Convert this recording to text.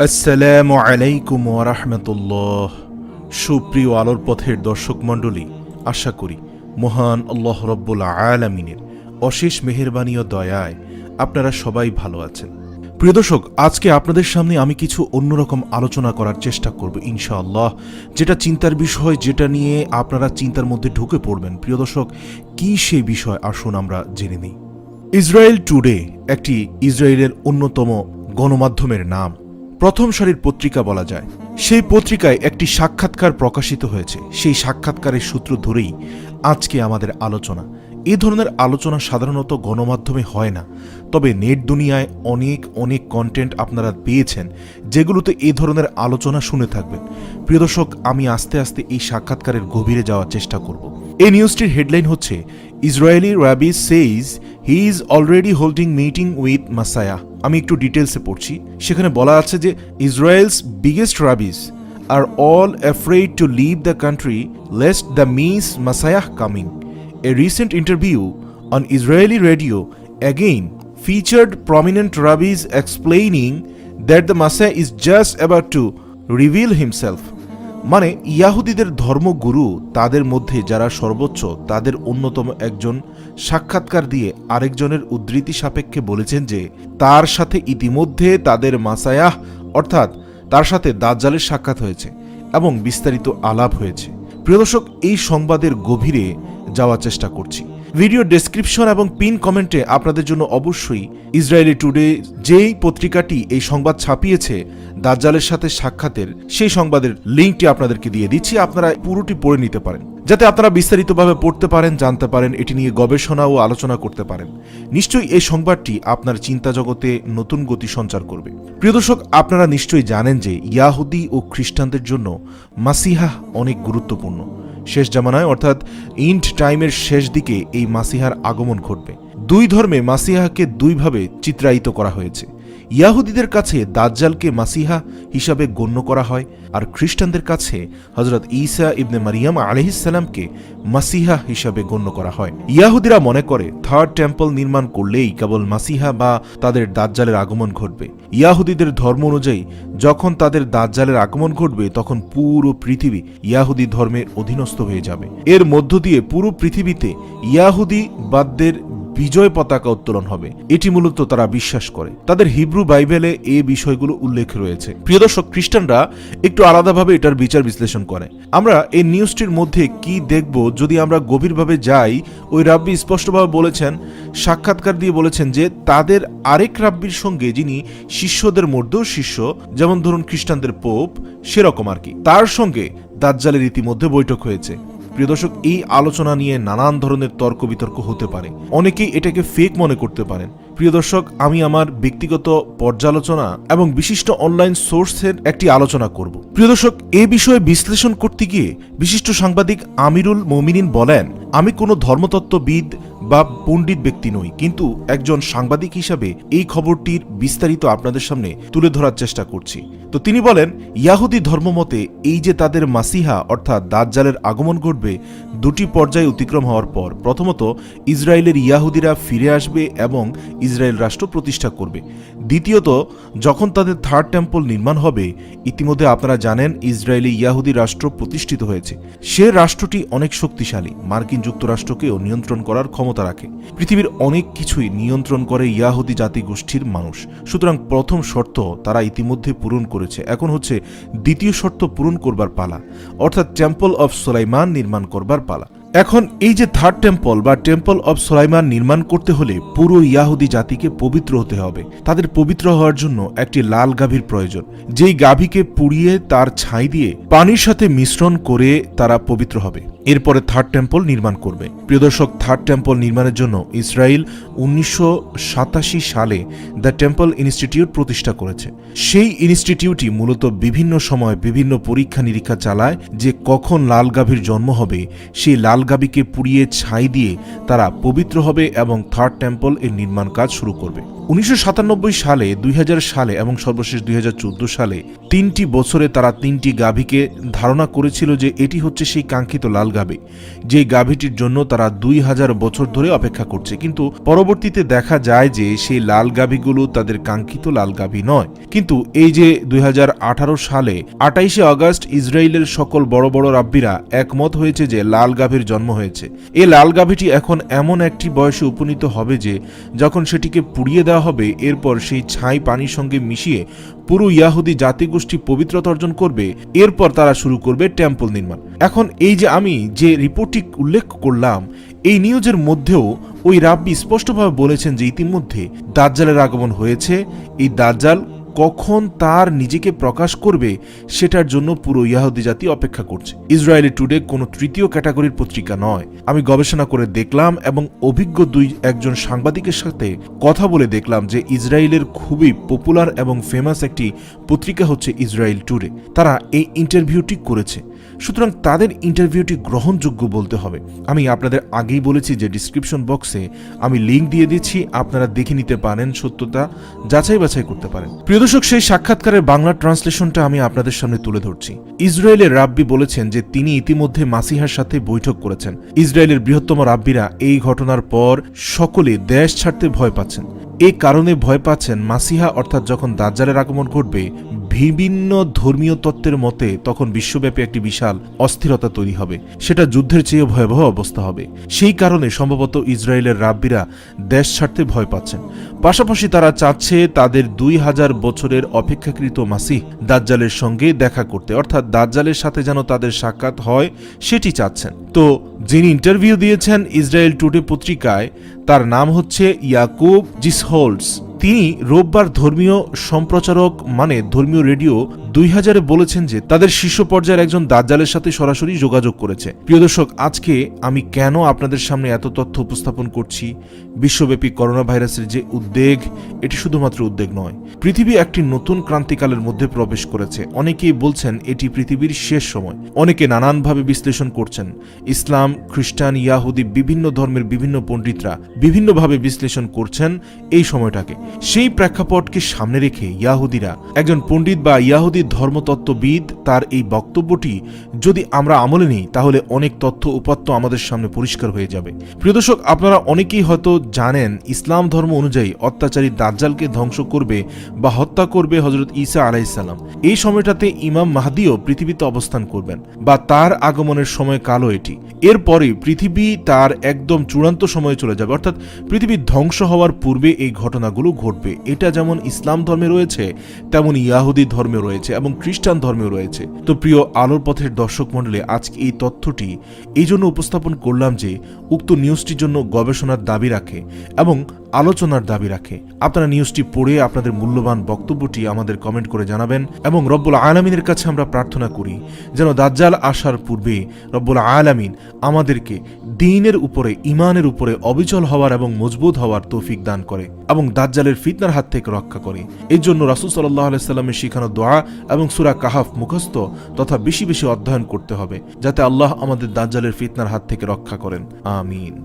আসসালামু আলাইকুম ওয়া রাহমাতুল্লাহ। সুপ্রিয় আলোর পথের দর্শক মণ্ডলী, আশা করি মহান আল্লাহ রব্বুল আলামিনের অশেষ মেহেরবানি ও দয়ায় আপনারা সবাই ভালো আছেন। প্রিয় দর্শক, আজকে আপনাদের সামনে আমি কিছু অন্যরকম আলোচনা করার চেষ্টা করব ইনশাআল্লাহ, যেটা চিন্তার বিষয়, যেটা নিয়ে আপনারা চিন্তার মধ্যে ঢুকে পড়বেন। প্রিয় দর্শক, কি সেই বিষয় আসুন আমরা জেনে নিই। ইসরায়েল টুডে একটি ইসরায়েলের অন্যতম গণমাধ্যমের নাম, প্রথম সারির পত্রিকা বলা যায়। সেই পত্রিকায় একটি সাক্ষাৎকার প্রকাশিত হয়েছে। সেই সাক্ষাৎকারের সূত্র ধরেই আজকে আমাদের আলোচনা। এই ধরনের আলোচনা সাধারণত গণমাধ্যমে হয় না, তবে নেট দুনিয়ায় অনেক কন্টেন্ট আপনারা পেয়েছেন যেগুলোতে এই ধরনের আলোচনা শুনে থাকবেন। প্রিয় দর্শক, আমি আস্তে আস্তে এই সাক্ষাৎকারের গভীরে যাওয়ার চেষ্টা করব। এই নিউজটির হেডলাইন হচ্ছে, Israeli rabbi says he is already holding meeting with Messiah. আমি একটু ডিটেলসে পড়ছি। সেখানে বলা আছে যে Israel's biggest rabbis are all afraid to leave the country lest the miss Messiah coming. A recent interview on Israeli radio again featured prominent rabbis explaining that the Messiah is just about to reveal himself. মানে ইয়াহুদীদের ধর্মগুরু, তাদের মধ্যে যারা সর্বোচ্চ, তাদের অন্যতম একজন সাক্ষাৎকার দিয়ে আরেকজনের উদ্ধৃতি সাপেক্ষে বলেছেন যে তার সাথে ইতিমধ্যে তাদের মাসায়াহ অর্থাৎ তার সাথে দাজ্জালের সাক্ষাৎ হয়েছে এবং বিস্তারিত আলাপ হয়েছে। প্রিয় দর্শক, এই সংবাদের গভীরে যাওয়ার চেষ্টা করছি। ভিডিও ডেসক্রিপশন এবং পিন কমেন্টে আপনাদের জন্য অবশ্যই ইসরায়েলি টুডে যেই পত্রিকাটি এই সংবাদ ছাপিয়েছে দাজ্জালের সাথে সাক্ষাতের, সেই সংবাদের লিঙ্কটি আপনাদেরকে দিয়ে দিচ্ছি। আপনারা পুরোটি পড়ে নিতে পারেন, যাতে আপনারা বিস্তারিতভাবে পড়তে পারেন, জানতে পারেন, এটি নিয়ে গবেষণা ও আলোচনা করতে পারেন। নিশ্চয়ই এই সংবাদটি আপনার চিন্তা জগতে নতুন গতি সঞ্চার করবে। প্রিয় দর্শক, আপনারা নিশ্চয়ই জানেন যে ইয়াহুদি ও খ্রিস্টানদের জন্য মাসিহা অনেক গুরুত্বপূর্ণ। শেষ জামানায় অর্থাৎ ইন্ড টাইমের শেষ দিকে এই মাসিহার আগমন ঘটবে। দুই ধর্মে মাসিহাকে দুইভাবে চিত্রায়িত করা হয়েছে। ইয়াহুদীদের কাছে দাজ্জালকে মাসিহা হিসাবে গণ্য করা হয়, আর খ্রিস্টানদের কাছে হযরত ঈসা ইবনে মারিয়াম আলাইহিসসালামকে মাসিহা হিসাবে গণ্য করা হয়। ইয়াহুদীরা মনে করে থার্ড টেম্পল নির্মাণ করলেই কেবল মাসিহা বা তাদের দাজ্জালের আগমন ঘটবে। ইয়াহুদীদের ধর্ম অনুযায়ী যখন তাদের দাজ্জালের আগমন ঘটবে, তখন পুরো পৃথিবী ইয়াহুদী ধর্মের অধীনস্থ হয়ে যাবে। এর মধ্য দিয়ে পুরো পৃথিবীতে ইয়াহুদীবাদদের বিজয় পতাকা উত্তোলন হবে, এটি মূলত তারা বিশ্বাস করে। তাদের হিব্রু বাইবেলে এই বিষয়গুলো উল্লেখ রয়েছে। প্রিয় দর্শক, খ্রিস্টানরা একটু আলাদাভাবে এটার বিচার বিশ্লেষণ করে। আমরা এই নিউজটির মধ্যে কি দেখব, যদি আমরা গভীরভাবে যাই, ওই রাব্বি স্পষ্টভাবে বলেছেন, সাক্ষাৎকার দিয়ে বলেছেন যে তাদের আরেক রাব্বির সঙ্গে, যিনি শিষ্যদের মধ্যেও শিষ্য, যেমন ধরুন খ্রিস্টানদের পোপ, সেরকম আর কি, তার সঙ্গে দাজ্জালের ইতিমধ্যে বৈঠক হয়েছে। প্রিয় দর্শক, এই আলোচনা নিয়ে নানান ধরনের তর্ক বিতর্ক হতে পারে, অনেকেই এটাকে ফেক মনে করতে পারেন। প্রিয় দর্শক, আমি আমার ব্যক্তিগত পর্যালোচনা এবং বিশিষ্ট অনলাইন সোর্সের একটি আলোচনা করব। প্রিয় দর্শক, এই বিষয়ে বিশ্লেষণ করতে গিয়ে বিশিষ্ট সাংবাদিক আমিরুল মুমিনিন বলেন, আমি কোনো ধর্মতত্ত্ববিদ বা পণ্ডিত ব্যক্তি নই, কিন্তু একজন সাংবাদিক হিসাবে এই খবরটির বিস্তারিত আপনাদের সামনে তুলে ধরার চেষ্টা করছি। তো তিনি বলেন, ইয়াহুদি ধর্মমতে এই যে তাদের মাসিহা অর্থাৎ দাজ্জালের আগমন ঘটবে, দুটি পর্যায়ে অতিক্রম হওয়ার পর। প্রথমত, ইসরায়েলের ইয়াহুদিরা ফিরে আসবে এবং ইসরায়েল রাষ্ট্র প্রতিষ্ঠা করবে। দ্বিতীয়ত, যখন তাদের থার্ড টেম্পল নির্মাণ হবে, ইতিমধ্যে আপনারা জানেন ইসরায়েলি ইয়াহুদি রাষ্ট্র প্রতিষ্ঠিত হয়েছে। সে রাষ্ট্রটি অনেক শক্তিশালী, মার্কিন যুক্তরাষ্ট্রকেও নিয়ন্ত্রণ করার ক্ষমতা রাখে। পৃথিবীর অনেক কিছুই নিয়ন্ত্রণ করে ইয়াহুদি জাতিগোষ্ঠীর মানুষ। সুতরাং প্রথম শর্ত তারা ইতিমধ্যে পূরণ করেছে, এখন হচ্ছে দ্বিতীয় শর্ত পূরণ করবার পালা, অর্থাৎ টেম্পল অফ সুলাইমান নির্মাণ করবার পালা। এখন এই যে থার্ড টেম্পল বা টেম্পল অব সুলাইমান নির্মাণ করতে হলে পুরো ইয়াহুদি জাতিকে পবিত্র হতে হবে। তাদের পবিত্র হওয়ার জন্য একটি লাল গাভীর প্রয়োজন, যেই গাভীকে পুড়িয়ে তার ছাই দিয়ে পানির সাথে মিশ্রণ করে তারা পবিত্র হবে। এরপরে থার্ড টেম্পল নির্মাণ করবে। প্রিয় দর্শক, থার্ড টেম্পল নির্মাণের জন্য ইসরায়েল 1987 সালে দ্য টেম্পল ইনস্টিটিউট প্রতিষ্ঠা করেছে। সেই ইনস্টিটিউটই মূলত বিভিন্ন সময় বিভিন্ন পরীক্ষা নিরীক্ষা চালায় যে কখন লাল গাভীর জন্ম হবে, সেই লাল গাভীকে পুড়িয়ে ছাই দিয়ে তারা পবিত্র হবে এবং থার্ড টেম্পল এর নির্মাণ কাজ শুরু করবে। 1997 সালে, 2000 সালে এবং সর্বশেষ 2014 সালে 3টি বছরে তারা 3টি গাভীকে ধারণা করেছিল যে এটি হচ্ছে সেই কাঙ্ক্ষিত লাল গাভী, যে গাভীটির জন্য তারা 2000 বছর ধরে অপেক্ষা করছে। কিন্তু পরবর্তীতে দেখা যায় যে সেই লাল গাভীগুলো তাদের কাঙ্ক্ষিত লাল গাভী নয়। কিন্তু এই যে 2018 সালে 28শে আগস্ট ইসরায়েলের সকল বড় বড় রাব্বিরা একমত হয়েছে যে লাল গাভীর জন্ম হয়েছে। এই লাল গাভীটি এখন এমন একটি বয়সে উপনীত হবে যে যখন সেটিকে পুড়িয়ে দেওয়া হবে, এরপর সেই ছাই পানির সঙ্গে মিশিয়ে পুরো ইয়াহুদি জাতিগোষ্ঠী পবিত্রতা অর্জন করবে। এরপর তারা শুরু করবে টেম্পল নির্মাণ। এখন এই যে আমি যে রিপোর্টটি উল্লেখ করলাম, এই নিউজের মধ্যেও ওই রাব্বি স্পষ্টভাবে বলেছেন যে ইতিমধ্যে দাজ্জালের আগমন হয়েছে। এই দাজ্জাল কখন তার নিজেকে প্রকাশ করবে সেটার জন্য পুরো ইয়াহুদি জাতি অপেক্ষা করছে। ইসরায়েলি টুডে কোনো তৃতীয় ক্যাটাগরির পত্রিকা নয়। আমি গবেষণা করে দেখলাম এবং অভিজ্ঞ একজন সাংবাদিকের সাথে কথা বলে দেখলাম যে ইসরায়েলের খুবই পপুলার এবং ফেমাস একটি পত্রিকা হচ্ছে ইসরায়েল টুডে। তারা এই ইন্টারভিউটি করেছে, সুতরাং তাদের ইন্টারভিউটি গ্রহণযোগ্য বলতে হবে। আমি আপনাদের আগেই বলেছি যে ডিসক্রিপশন বক্সে আমি লিঙ্ক দিয়ে দিচ্ছি, আপনারা দেখে নিতে পারেন, সত্যতা যাচাই বাছাই করতে পারেন। প্রিয় দর্শক, সেই সাক্ষাৎকারের বাংলা ট্রান্সলেশনটা আমি আপনাদের সামনে তুলে ধরছি। ইসরায়েলের রাব্বি বলেছেন যে তিনি ইতিমধ্যে মাসিহার সাথে বৈঠক করেছেন। ইসরায়েলের বৃহত্তম রাব্বিরা এই ঘটনার পর সকলে দেশ ছাড়তে ভয় পাচ্ছেন। এই কারণে ভয় পাচ্ছেন মাসিহা অর্থাৎ যখন দাজ্জালের আগমন ঘটবে বিভিন্ন ধর্মীয় তত্ত্বের মতে তখন বিশ্বব্যাপী একটি বিশাল অস্থিরতা তৈরি হবে, সেটা যুদ্ধের চেয়ে ভয়াবহ অবস্থা হবে। সেই কারণে সম্ভবত ইসরায়েলের রাব্বিরা দেশ ছাড়তে ভয় পাচ্ছেন। পাশাপাশি তারা চাচ্ছে তাদের 2000 বছরের অপেক্ষাকৃত মাসিহ দাজ্জালের সঙ্গে দেখা করতে, অর্থাৎ দাজ্জালের সাথে যেন তাদের সাক্ষাৎ হয় সেটি চাচ্ছেন। তো যিনি ইন্টারভিউ দিয়েছেন ইসরায়েল টুডে পত্রিকায়, তার নাম হচ্ছে ইয়াকুব জিসহোল্ডস। তিনি রোববার ধর্মীয় সম্প্রচারক মানে ধর্মীয় রেডিও 2000-এ বলেছেন যে তাদের শীর্ষ পর্যায়ের একজন দাজ্জালের সাথে সরাসরি যোগাযোগ করেছে। প্রিয় দর্শক, আজকে আমি কেন আপনাদের সামনে এত তথ্য উপস্থাপন করছি? বিশ্বব্যাপী করোনা ভাইরাসের যে উদ্বেগ, এটি শুধুমাত্র উদ্বেগ নয়, পৃথিবী একটি নতুন ক্রান্তিকালের মধ্যে প্রবেশ করেছে। অনেকেই বলছেন এটি পৃথিবীর শেষ সময়। অনেকে নানানভাবে বিশ্লেষণ করছেন। ইসলাম, খ্রিস্টান, ইয়াহুদি, বিভিন্ন ধর্মের বিভিন্ন পণ্ডিতরা বিভিন্নভাবে বিশ্লেষণ করছেন এই সময়টাকে। সেই প্রেক্ষাপটকে সামনে রেখে ইয়াহুদিরা, একজন পণ্ডিত বা ইয়াহুদি ধর্মতত্ত্ববিদ তার এই বক্তব্যটি যদি আমরা আমলে নিই তাহলে অনেক তথ্য উপাত্ত আমাদের সামনে পরিষ্কার হয়ে যাবে। প্রিয় দর্শক, আপনারা অনেকেই হয়তো জানেন ইসলাম ধর্ম অনুযায়ী অত্যাচারী দাজ্জালকে ধ্বংস করবে বা হত্যা করবে হযরত ঈসা আলাইহিস সালাম। এই সময়টাতে ইমাম মাহদিও পৃথিবীতে অবস্থান করবেন বা তার আগমনের সময় কালও এটি। এরপরে পৃথিবী তার একদম চূড়ান্ত সময়ে চলে যাবে, অর্থাৎ পৃথিবী ধ্বংস হওয়ার পূর্বে এই ঘটনাগুলো ঘটবে। এটা যেমন ইসলাম ধর্মে রয়েছে তেমন ইয়াহুদি ধর্মে রয়েছে এবং খ্রিস্টান ধর্মেও রয়েছে। তো প্রিয় আলোর পথের দর্শক মণ্ডলী, আজকে এই তথ্যটি এই জন্য উপস্থাপন করলাম যে উক্ত নিউজটির জন্য গবেষণার দাবি রাখে এবং আলোচনার দাবি রাখে। আপনারা নিউজটি পড়ে আপনাদের মূল্যবান বক্তব্যটি আমাদের কমেন্ট করে জানাবেন এবং রব্বুল আলামিনের কাছে আমরা প্রার্থনা করি যেন দাজ্জাল আসার পূর্বে রব্বুল আলামিন আমাদেরকে দ্বীনের উপরে, ঈমানের উপরে অবিচল হওয়ার এবং মজবুত হওয়ার তৌফিক দান করে এবং দাজ্জালের ফিতনার হাত থেকে রক্ষা করে। এর জন্য রাসূল সাল্লাল্লাহু আলাইহি সাল্লামের শিখানো দোয়া এবং সূরা কাহাফ মুখস্থ তথা বেশি বেশি অধ্যয়ন করতে হবে যাতে আল্লাহ আমাদের দাজ্জালের ফিতনার হাত থেকে রক্ষা করেন। আমিন।